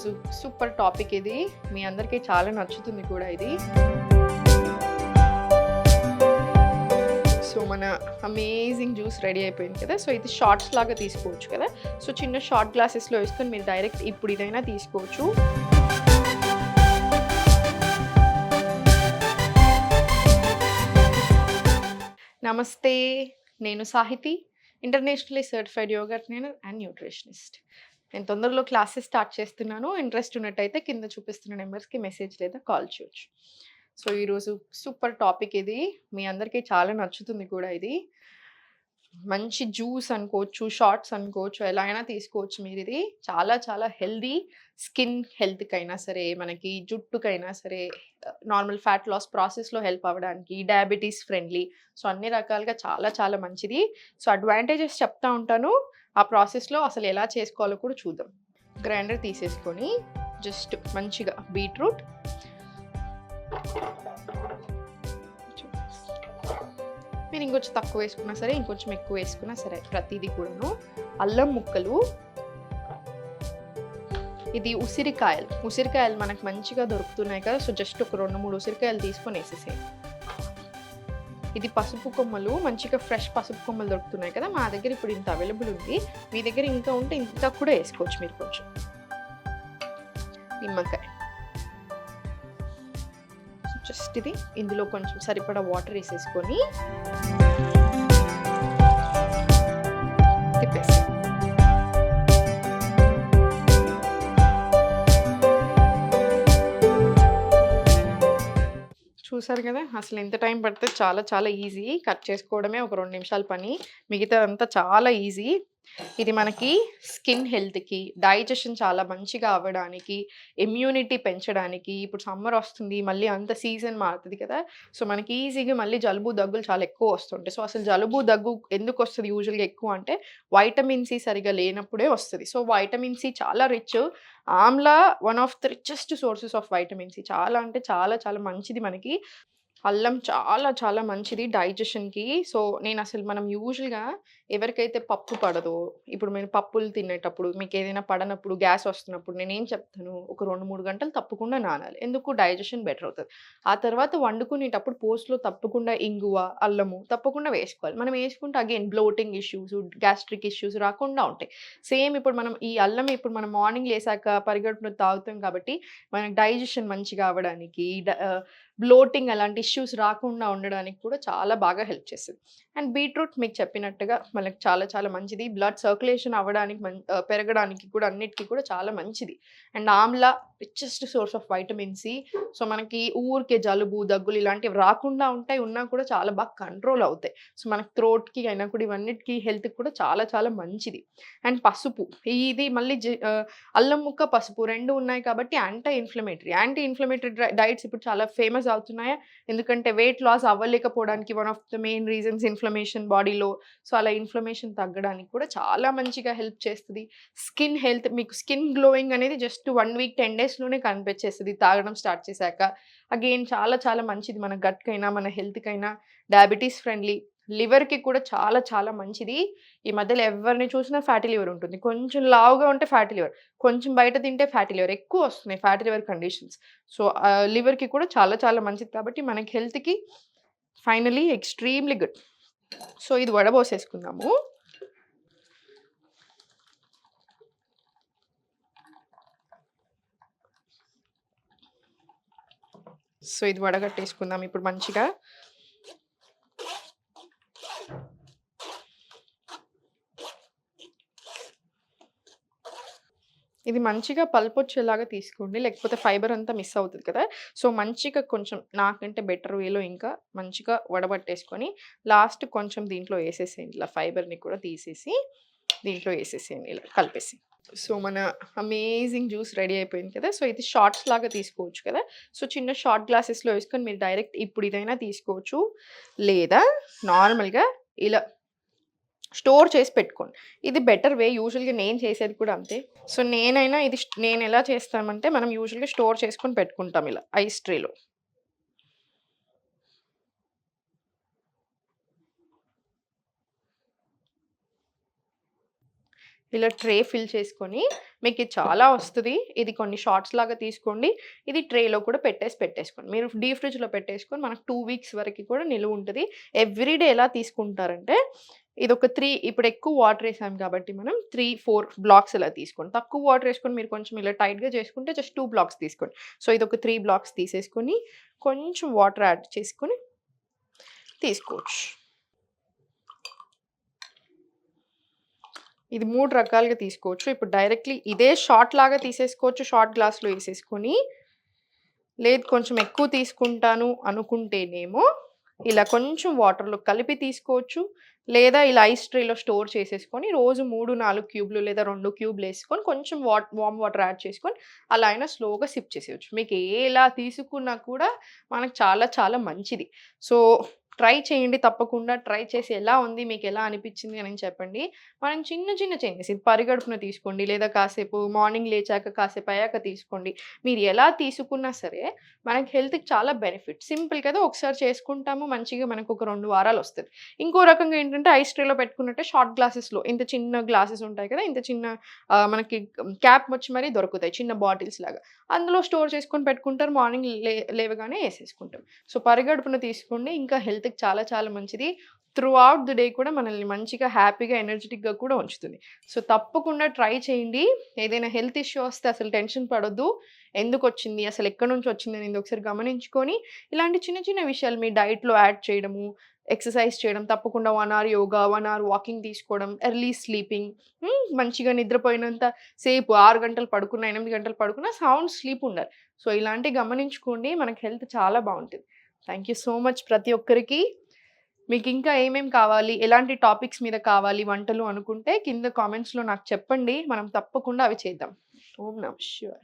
ఈరోజు super topic ఇది. మీ అందరికీ చాలా నచ్చుతుంది కూడా ఇది. సో మన అమేజింగ్ జ్యూస్ రెడీ అయిపోయింది కదా. సో ఇది షార్ట్స్ లాగా తీసుకోవచ్చు కదా. సో చిన్న షార్ట్ గ్లాసెస్లో వేసుకొని మీరు డైరెక్ట్ ఇప్పుడు ఇదైనా తీసుకోవచ్చు. నమస్తే, నేను Sahiti, internationally certified yoga trainer and nutritionist. నేను తొందరలో క్లాసెస్ స్టార్ట్ చేస్తున్నాను. ఇంట్రెస్ట్ ఉన్నట్టయితే కింద చూపిస్తున్న నెంబర్స్కి మెసేజ్ లేదా కాల్ చేయొచ్చు. సో ఈరోజు సూపర్ టాపిక్ ఇది. మీ అందరికీ చాలా నచ్చుతుంది కూడా ఇది. మంచి జ్యూస్ అనుకోవచ్చు, షార్ట్స్ అనుకోవచ్చు, ఎలా అయినా తీసుకోవచ్చు మీరు. ఇది చాలా చాలా హెల్దీ. స్కిన్ హెల్త్కైనా సరే, మనకి జుట్టుకైనా సరే, నార్మల్ ఫ్యాట్ లాస్ ప్రాసెస్లో హెల్ప్ అవ్వడానికి, డయాబెటీస్ ఫ్రెండ్లీ. సో అన్ని రకాలుగా చాలా చాలా మంచిది. సో అడ్వాంటేజెస్ చెప్తా ఉంటాను. ఆ ప్రాసెస్లో అసలు ఎలా చేసుకోవాలో కూడా చూద్దాం. గ్రైండర్ తీసేసుకొని జస్ట్ మంచిగా బీట్రూట్, మీరు ఇంకొంచెం తక్కువ వేసుకున్నా సరే, ఇంకొంచెం ఎక్కువ వేసుకున్నా సరే, ప్రతిదీ కూడాను. అల్లం ముక్కలు, ఇది ఉసిరికాయలు మనకు మంచిగా దొరుకుతున్నాయి కదా. సో జస్ట్ ఒక 2-3 ఉసిరికాయలు తీసుకొని వేసేసేయండి. ఇది పసుపు కొమ్మలు, మంచిగా ఫ్రెష్ పసుపు కొమ్మలు దొరుకుతున్నాయి కదా. మా దగ్గర ఇప్పుడు ఇంత అవైలబుల్ ఉంది. మీ దగ్గర ఇంకా ఉంటే ఇంత కూడా వేసుకోవచ్చు మీరు. కొంచెం నిమ్మకాయ, జస్ట్ ఇది ఇందులో కొంచెం సరిపడా వాటర్ వేసేసుకొని తిప్పేసి, చూసారు కదా. అసలు ఎంత టైం పడితే చాలా చాలా ఈజీ. కట్ చేసుకోవడమే ఒక 2 నిమిషాల పని, మిగతా అంతా చాలా ఈజీ. ఇది మనకి స్కిన్ హెల్త్కి, డైజెషన్ చాలా మంచిగా అవ్వడానికి, ఇమ్యూనిటీ పెంచడానికి. ఇప్పుడు సమ్మర్ వస్తుంది, మళ్ళీ అంత సీజన్ మారుతుంది కదా. సో మనకి ఈజీగా మళ్ళీ జలుబు దగ్గులు చాలా ఎక్కువ వస్తుంటాయి. సో అసలు జలుబు దగ్గు ఎందుకు వస్తుంది యూజువల్గా ఎక్కువ అంటే, వైటమిన్ సి సరిగా లేనప్పుడే వస్తుంది. సో వైటమిన్ సి చాలా rich. Amla one of the richest sources of vitamin C. చాలా అంటే చాలా చాలా మంచిది మనకి. అల్లం చాలా చాలా మంచిది డైజెషన్కి. సో నేను అసలు మనం యూజువల్గా ఎవరికైతే పప్పు పడదో, ఇప్పుడు మేము పప్పులు తినేటప్పుడు, మీకు ఏదైనా పడనప్పుడు, గ్యాస్ వస్తున్నప్పుడు నేనేం చెప్తాను, ఒక 2-3 గంటలు తప్పకుండా నానాలి. ఎందుకు? డైజెషన్ బెటర్ అవుతుంది. ఆ తర్వాత వండుకునేటప్పుడు పోస్ట్లో తప్పకుండా ఇంగువ, అల్లము తప్పకుండా వేసుకోవాలి. మనం వేసుకుంటే again bloating issues, gastric issues రాకుండా ఉంటాయి. సేమ్ ఇప్పుడు మనం ఈ అల్లం ఇప్పుడు మనం మార్నింగ్ లేసాక పరిగెడుపున తాగుతాం కాబట్టి మనకి డైజెషన్ మంచిగా అవ్వడానికి, బ్లోటింగ్ అలాంటి ఇష్యూస్ రాకుండా ఉండడానికి కూడా చాలా బాగా హెల్ప్ చేస్తుంది. అండ్ బీట్రూట్ మీకు చెప్పినట్టుగా మనకు చాలా చాలా మంచిది. బ్లడ్ సర్క్యులేషన్ అవ్వడానికి, పెరగడానికి కూడా, అన్నిటికీ కూడా చాలా మంచిది. And amla richest source of vitamin C. So మనకి ఊరికే జలుబు దగ్గులు ఇలాంటివి రాకుండా ఉంటాయి. ఉన్నా కూడా చాలా బాగా కంట్రోల్ అవుతాయి. సో మనకి థ్రోట్కి అయినా కూడా, ఇవన్నిటికీ హెల్త్కి కూడా చాలా చాలా మంచిది. అండ్ పసుపు, ఇది మళ్ళీ అల్లం ముక్క, పసుపు 2 ఉన్నాయి కాబట్టి యాంటీ ఇన్ఫ్లమేటరీ డైట్స్ ఇప్పుడు చాలా ఫేమస్ అవుతున్నాయా. ఎందుకంటే వెయిట్ లాస్ అవ్వలేకపోవడానికి one of the main reasons inflammation బాడీలో. సో అలా ఇన్ఫ్లమేషన్ తగ్గడానికి కూడా చాలా మంచిగా హెల్ప్ చేస్తుంది. స్కిన్ హెల్త్, మీకు స్కిన్ గ్లోయింగ్ అనేది జస్ట్ 1 వీక్ 10 డేస్లోనే కనిపించేస్తుంది తాగడం స్టార్ట్ చేశాక. అగైన్ చాలా చాలా మంచిది మన గట్కైనా, మన హెల్త్కైనా. డయాబెటీస్ ఫ్రెండ్లీ, లివర్కి కూడా చాలా చాలా మంచిది. ఈ మధ్యలో ఎవరిని చూసినా ఫ్యాటీ లివర్ ఉంటుంది. కొంచెం లావుగా ఉంటే ఫ్యాటీ లివర్, కొంచెం బయట తింటే ఫ్యాటీ లివర్, ఎక్కువ వస్తున్నాయి ఫ్యాటీ లివర్ కండిషన్స్. సో లివర్కి కూడా చాలా చాలా మంచిది కాబట్టి మనకి హెల్త్కి ఫైనలీ ఎక్స్ట్రీమ్లీ గుడ్. సో ఇది వడబోసేసుకుందాము. సో ఇది వడగట్టేసుకుందాం ఇప్పుడు మంచిగా. ఇది మంచిగా పల్పొచ్చేలాగా తీసుకోండి, లేకపోతే ఫైబర్ అంతా మిస్ అవుతుంది కదా. సో మంచిగా కొంచెం నాకంటే బెటర్ వేలో ఇంకా మంచిగా వడబట్టేసుకొని లాస్ట్ కొంచెం దీంట్లో వేసేసేయండి. ఇలా ఫైబర్ని కూడా తీసేసి దీంట్లో వేసేసేయండి, ఇలా కలిపేసి. సో మన అమేజింగ్ జ్యూస్ రెడీ అయిపోయింది కదా. సో ఇది షార్ట్స్ లాగా తీసుకోవచ్చు కదా. సో చిన్న షార్ట్ గ్లాసెస్లో వేసుకొని మీరు డైరెక్ట్ ఇప్పుడు ఇదైనా తీసుకోవచ్చు, లేదా నార్మల్గా ఇలా స్టోర్ చేసి పెట్టుకోండి. ఇది బెటర్ వే. యూజువల్గా నేను చేసేది కూడా అంతే. సో నేను ఎలా చేస్తామంటే, మనం యూజువల్గా స్టోర్ చేసుకొని పెట్టుకుంటాం ఇలా ఐస్ ట్రేలో. ఇలా ట్రే ఫిల్ చేసుకొని మీకు చాలా వస్తది. ఇది కొన్ని షార్ట్స్ లాగా తీసుకోండి. ఇది ట్రేలో కూడా పెట్టేసుకోండి. మీరు డీప్ ఫ్రిడ్జ్‌లో పెట్టేసుకొని మనకు 2 వీక్స్ వరకి కూడా నిలువ ఉంటది. ఎవ్రీడే ఎలా తీసుకుంటారంటే ఇదొక 3 ఇప్పుడు ఎక్కువ వాటర్ ఏసాం కాబట్టి మనం 3, 4 బ్లాక్స్ ఇలా తీసుకోండి. తక్కువ వాటర్ ఏసుకొని మీరు కొంచెం ఇలా టైట్‌గా చేసుకుంటే జస్ట్ 2 బ్లాక్స్ తీసుకోండి. సో, ఇదొక 3 బ్లాక్స్ తీసేసుకొని కొంచెం వాటర్ యాడ్ చేసుకొని తీసుకోవచ్చు. ఇది 3 రకాలుగా తీసుకోవచ్చు. ఇప్పుడు డైరెక్ట్‌లీ ఇదే షాట్ లాగా తీసేసుకోవచ్చు. షాట్ గ్లాస్‌లో ఏసేసుకొని, లేదు కొంచెం ఎక్కువ తీసుకుంటాను అనుకుంటేనేమో ఇలా కొంచెం వాటర్‌లో కలిపి తీసుకోవచ్చు. లేదా ఇలా ఐస్ ట్రేలో స్టోర్ చేసేసుకొని రోజు 3, 4 క్యూబ్‌లు లేదా 2 క్యూబ్‌లేసుకొని కొంచెం వార్మ్ వాటర్ యాడ్ చేసుకొని అలా అయినా స్లోగా సిప్ చేసేయొచ్చు. మీకు ఎలా తీసుకున్నా కూడా మనకు చాలా చాలా మంచిది. సో, ట్రై చేయండి తప్పకుండా. ట్రై చేసి ఎలా ఉంది, మీకెలా అనిపిచ్చింది అని చెప్పండి. మనం చిన్న చిన్న చేంజెస్ ఇది పరిగడుపున తీసుకోండి, లేదా కాసేపు మార్నింగ్ లేచాక కాసేపు అయ్యాక తీసుకోండి. మీరు ఎలా తీసుకున్నా సరే మనకి హెల్త్‌కి చాలా బెనిఫిట్. సింపుల్ కదా! ఒకసారి చేసుకుంటాము మంచిగా మనకొక 2 వారాలొస్తది. ఇంకో రకంగా ఏంటంటే ఐస్ ట్రేలో పెట్టుకున్నట్టే షార్ట్ గ్లాసెస్‌లో ఇంత చిన్న గ్లాసెస్ ఉంటాయి కదా! ఇంత చిన్న మనకి క్యాప్ వచ్చి మరీ దొరుకుతాయి చిన్న బాటిల్స్ లాగా. అందులో స్టోర్ చేసుకొని పెట్టుకుంటారు. మార్నింగ్ లేవగానే ఏసేసుకుంటాం. సో, పరిగడుపున తీసుకోండి. ఇంకా హెల్త్‌కి చాలా చాలా మంచిది. త్రూ ఔట్ ది డే కూడా మనల్ని మంచిగా హ్యాపీగా, ఎనర్జిటిక్‌గా కూడా ఉంచుతుంది. సో, తప్పకుండా ట్రై చేయండి. ఏదైనా హెల్త్ ఇష్యూ వస్తే అసలు టెన్షన్ పడొద్దు. ఎందుకొచ్చింది? అసలు ఎక్కడి నుంచి వచ్చిందనేది ఒకసారి గమనించుకొని, ఇలాంటి చిన్న చిన్న విషయాలు మీ డైట్‌లో యాడ్ చేయడము, ఎక్సర్సైజ్ చేయడం, తప్పకుండా 1 అవర్ యోగా, 1 అవర్ వాకింగ్ తీసుకోవడం, ఎర్లీ స్లీపింగ్ మంచిగా నిద్రపోయినంత సేపు 6 గంటలు పడుకున్నా, 8 గంటలు పడుకున్నా సౌండ్ స్లీప్ ఉండాలి. సో, ఇలాంటివి గమనించుకోండి. మనకి హెల్త్ చాలా బావుంటది. థాంక్ యూ సో మచ్ ప్రతి ఒక్కరికి. మీకింకా ఏమేం కావాలి, ఎలాంటి టాపిక్స్ మీద కావాలి వంటలు అనుకుంటే కింద కామెంట్స్‌లో నాకు చెప్పండి. మనం తప్పకుండా అవి చేద్దాం. ఓం నమః శివాయ.